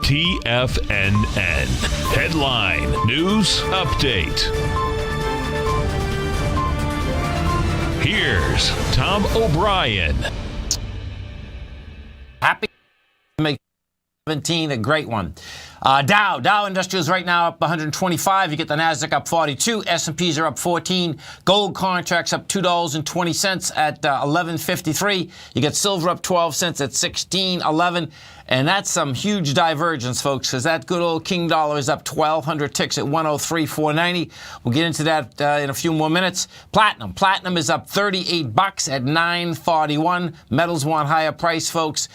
TFNN. Headline News Update. Here's Tom O'Brien. Happy to make 17 a great one. Dow Industrials right now up 125. You get the Nasdaq up 42. S&Ps are up 14. Gold contracts up $2.20 at 11.53. You get silver up 12 cents at 16.11. And that's some huge divergence, folks, because that good old King dollar is up 1,200 ticks at 103.490. We'll get into that in a few more minutes. Platinum is up 38 bucks at 9.41. Metals want higher price, folks.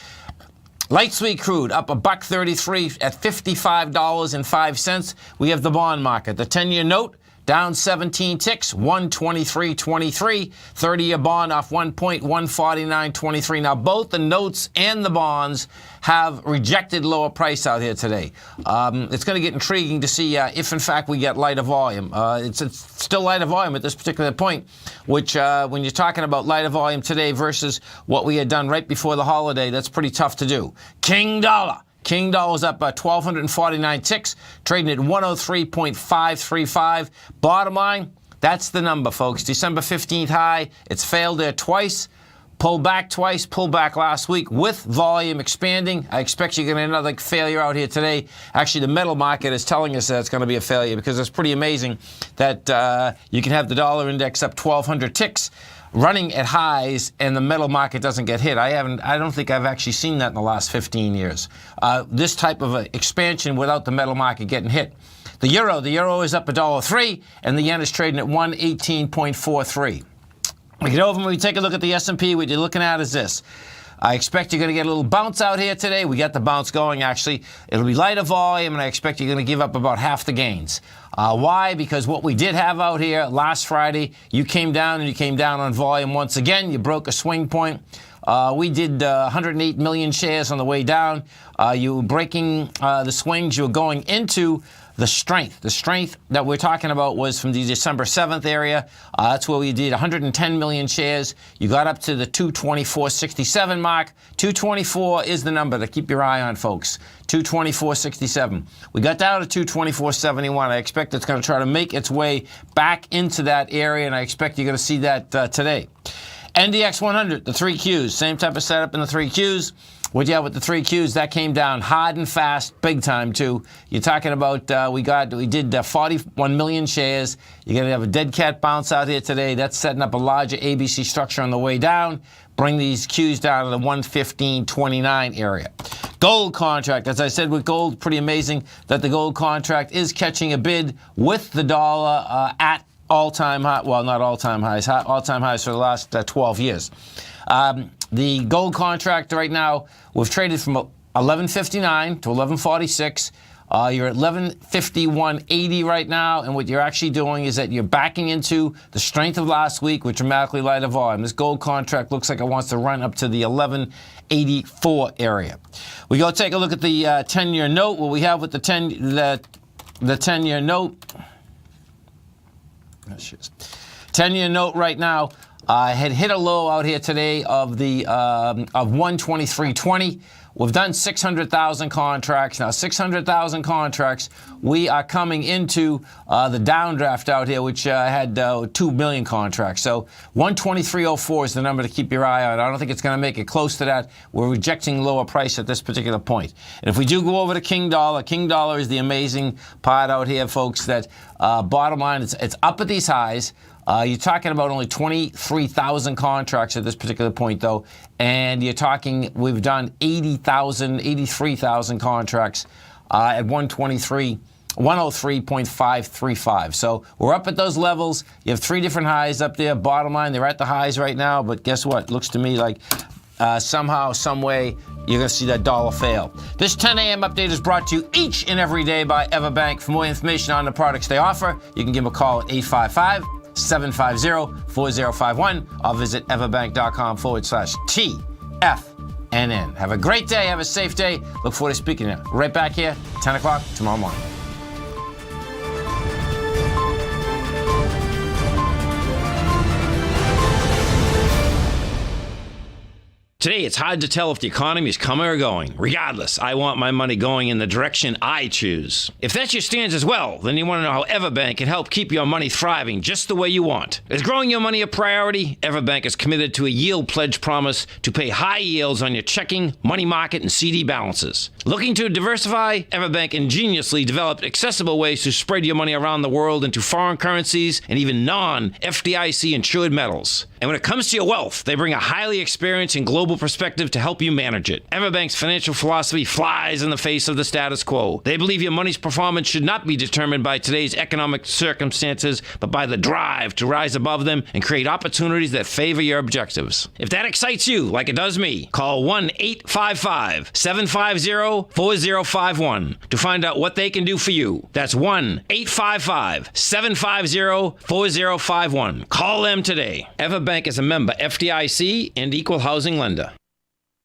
Light sweet crude up $1.33 at $55.05. We have the bond market. The 10-year note down 17 ticks, 123.23. 30-year bond off 1.14923. Now, both the notes and the bonds have rejected lower price out here today. It's going to get intriguing to see if, in fact, we get lighter volume. It's still lighter volume at this particular point, which when you're talking about lighter volume today versus what we had done right before the holiday, that's pretty tough to do. King dollar's up 1,249 ticks, trading at 103.535. Bottom line, that's the number, folks. December 15th high. It's failed there twice. Pulled back twice, pulled back last week with volume expanding. I expect you're going to get another failure out here today. Actually, the metal market is telling us that it's going to be a failure because it's pretty amazing that you can have the dollar index up 1,200 ticks running at highs and the metal market doesn't get hit. I don't think I've actually seen that in the last 15 years. This type of expansion without the metal market getting hit. The euro is up $1.03 and the yen is trading at 118.43. We get over and we take a look at the S&P. What you're looking at is this. I expect you're going to get a little bounce out here today. We got the bounce going, actually. It'll be lighter volume, and I expect you're going to give up about half the gains. Why? Because what we did have out here last Friday, you came down, and you came down on volume once again. You broke a swing point. We did 108 million shares on the way down. You were breaking the swings. You were going into the strength. The strength that we're talking about was from the December 7th area. That's where we did 110 million shares. You got up to the 224.67 mark. 224 is the number to keep your eye on, folks. 224.67. We got down to 224.71. I expect it's going to try to make its way back into that area, and I expect you're going to see that today. NDX 100, the 3Qs, same type of setup in the 3Qs. What you have with the 3Qs, that came down hard and fast, big time too. You're talking about, we did 41 million shares. You're going to have a dead cat bounce out here today. That's setting up a larger ABC structure on the way down. Bring these Qs down to the 115.29 area. Gold contract, as I said with gold, pretty amazing that the gold contract is catching a bid with the dollar at all-time high, well, not all-time highs, all-time highs for the last 12 years. The gold contract right now, we've traded from 11.59 to 11.46. You're at 11.51.80 right now, and what you're actually doing is that you're backing into the strength of last week with dramatically lighter volume. This gold contract looks like it wants to run up to the 11.84 area. We go take a look at the 10-year note. What we have with the 10-year note. 10-year note right now had hit a low out here today of 123.20. We've done 600,000 contracts. Now, 600,000 contracts, we are coming into the downdraft out here, which had 2 million contracts. So 123.04 is the number to keep your eye on. I don't think it's going to make it close to that. We're rejecting lower price at this particular point. And if we do go over to King Dollar is the amazing part out here, folks, that bottom line, it's up at these highs. You're talking about only 23,000 contracts at this particular point, though, and you're talking we've done 83,000 contracts at 103.535. So we're up at those levels. You have three different highs up there. Bottom line, they're at the highs right now, but guess what? It looks to me like somehow, some way, you're going to see that dollar fail. This 10 a.m. update is brought to you each and every day by Everbank. For more information on the products they offer, you can give them a call at 855-750-4051 or visit everbank.com/TFNN. Have a great day. Have a safe day. Look forward to speaking to you right back here, 10 o'clock tomorrow morning. Today, it's hard to tell if the economy is coming or going. Regardless, I want my money going in the direction I choose. If that's your stance as well, then you want to know how Everbank can help keep your money thriving just the way you want. Is growing your money a priority? Everbank is committed to a yield pledge promise to pay high yields on your checking, money market, and CD balances. Looking to diversify? Everbank ingeniously developed accessible ways to spread your money around the world into foreign currencies and even non-FDIC insured metals. And when it comes to your wealth, they bring a highly experienced and global perspective to help you manage it. Everbank's financial philosophy flies in the face of the status quo. They believe your money's performance should not be determined by today's economic circumstances, but by the drive to rise above them and create opportunities that favor your objectives. If that excites you, like it does me, call 1-855-750-4051 to find out what they can do for you. That's 1-855-750-4051. Call them today. Everbank is a member FDIC and equal housing lender.